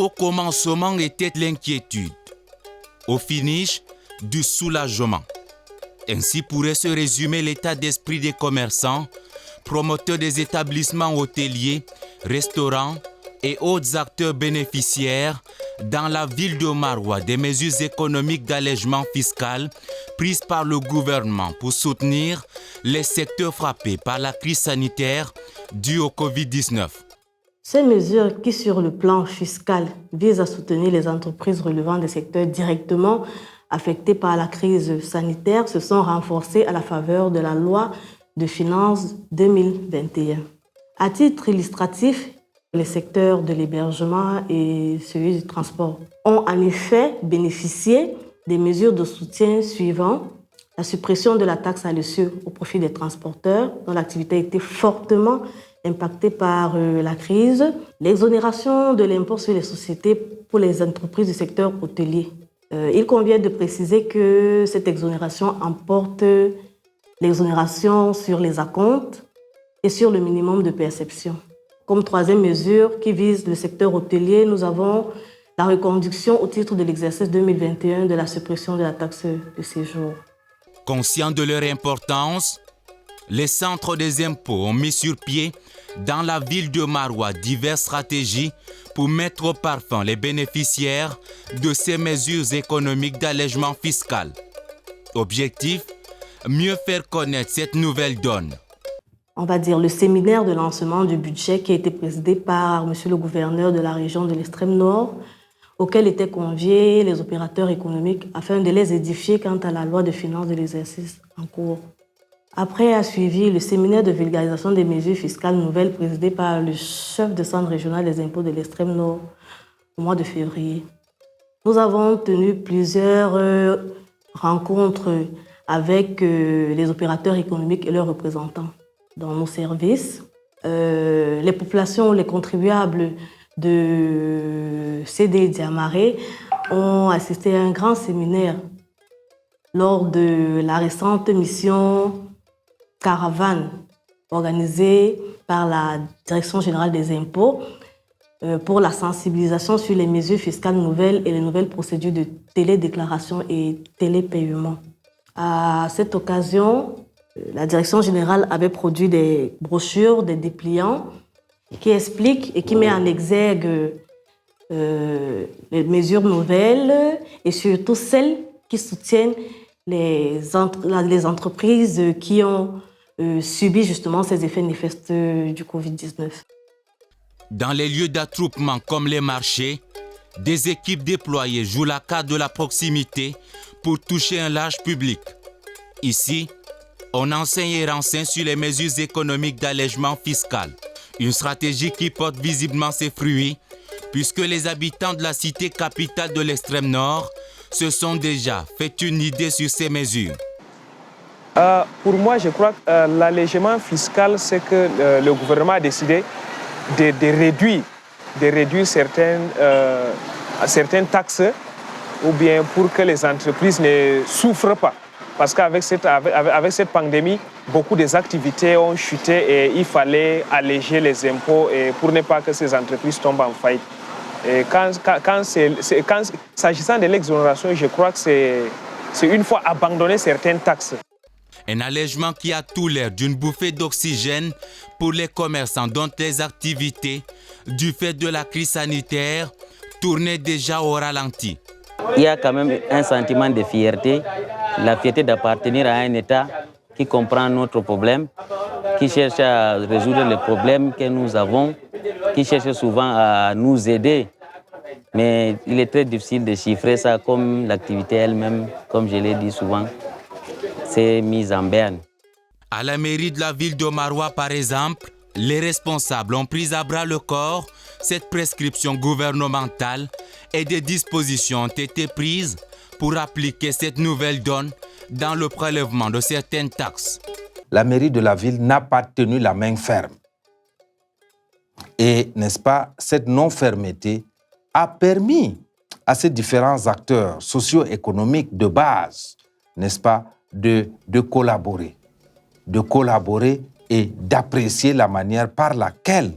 Au commencement était l'inquiétude. Au finish, du soulagement. Ainsi pourrait se résumer l'état d'esprit des commerçants, promoteurs des établissements hôteliers, restaurants et autres acteurs bénéficiaires dans la ville de Maroua des mesures économiques d'allègement fiscal prises par le gouvernement pour soutenir les secteurs frappés par la crise sanitaire due au Covid-19. Ces mesures qui, sur le plan fiscal, visent à soutenir les entreprises relevant des secteurs directement affectés par la crise sanitaire se sont renforcées à la faveur de la loi de finances 2021. À titre illustratif, les secteurs de l'hébergement et celui du transport ont en effet bénéficié des mesures de soutien suivantes. La suppression de la taxe à l'essieu au profit des transporteurs, dont l'activité a été fortement impactée par la crise. L'exonération de l'impôt sur les sociétés pour les entreprises du secteur hôtelier. Il convient de préciser que cette exonération emporte l'exonération sur les acomptes et sur le minimum de perception. Comme troisième mesure qui vise le secteur hôtelier, nous avons la reconduction au titre de l'exercice 2021 de la suppression de la taxe de séjour. Conscients de leur importance, les centres des impôts ont mis sur pied dans la ville de Maroua diverses stratégies pour mettre au parfum les bénéficiaires de ces mesures économiques d'allègement fiscal. Objectif, mieux faire connaître cette nouvelle donne. On va dire le séminaire de lancement du budget qui a été présidé par M. le gouverneur de la région de l'extrême nord, auquel étaient conviés les opérateurs économiques afin de les édifier quant à la loi de finances de l'exercice en cours. Après a suivi le séminaire de vulgarisation des mesures fiscales nouvelles présidé par le chef de centre régional des impôts de l'extrême nord au mois de février. Nous avons tenu plusieurs rencontres avec les opérateurs économiques et leurs représentants dans nos services. Les populations, les contribuables de CD Diamaré ont assisté à un grand séminaire lors de la récente mission Caravane organisée par la Direction générale des impôts pour la sensibilisation sur les mesures fiscales nouvelles et les nouvelles procédures de télédéclaration et télépaiement. À cette occasion, la Direction générale avait produit des brochures, des dépliants qui expliquent et qui mettent en exergue les mesures nouvelles et surtout celles qui soutiennent les entreprises qui ont subi justement ces effets néfastes du Covid-19. Dans les lieux d'attroupement comme les marchés, des équipes déployées jouent la carte de la proximité pour toucher un large public. Ici, on enseigne et renseigne sur les mesures économiques d'allègement fiscal. Une stratégie qui porte visiblement ses fruits, puisque les habitants de la cité capitale de l'extrême nord se sont déjà fait une idée sur ces mesures. Pour moi, je crois que l'allègement fiscal, c'est que le gouvernement a décidé de réduire certaines taxes ou bien pour que les entreprises ne souffrent pas. Parce qu'avec cette pandémie, beaucoup des activités ont chuté et il fallait alléger les impôts et pour ne pas que ces entreprises tombent en faillite. Et s'agissant de l'exonération, je crois que c'est une fois abandonner certaines taxes. Un allègement qui a tout l'air d'une bouffée d'oxygène pour les commerçants dont les activités, du fait de la crise sanitaire, tournaient déjà au ralenti. Il y a quand même un sentiment de fierté, la fierté d'appartenir à un État qui comprend notre problème, qui cherche à résoudre les problèmes que nous avons, qui cherche souvent à nous aider. Mais il est très difficile de chiffrer ça comme l'activité elle-même, comme je l'ai dit souvent, c'est mise en berne. À la mairie de la ville de Maroua, par exemple, les responsables ont pris à bras le corps cette prescription gouvernementale et des dispositions ont été prises pour appliquer cette nouvelle donne dans le prélèvement de certaines taxes. La mairie de la ville n'a pas tenu la main ferme. Et, n'est-ce pas, cette non-fermeté a permis à ces différents acteurs socio-économiques de base, n'est-ce pas, de collaborer et d'apprécier la manière par laquelle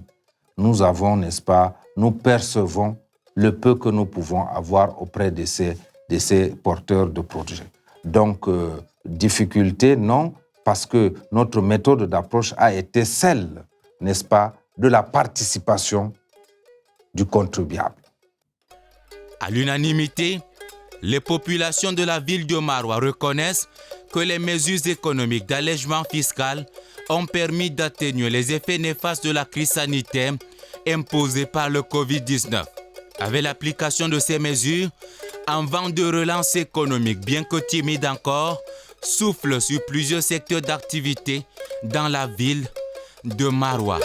nous avons, n'est-ce pas, nous percevons le peu que nous pouvons avoir auprès de ces porteurs de projets. Donc, difficulté, non, parce que notre méthode d'approche a été celle, n'est-ce pas, de la participation du contribuable. À l'unanimité, les populations de la ville de Maroua reconnaissent que les mesures économiques d'allègement fiscal ont permis d'atténuer les effets néfastes de la crise sanitaire imposée par le Covid-19. Avec l'application de ces mesures, un vent de relance économique, bien que timide encore, souffle sur plusieurs secteurs d'activité dans la ville de Maroua.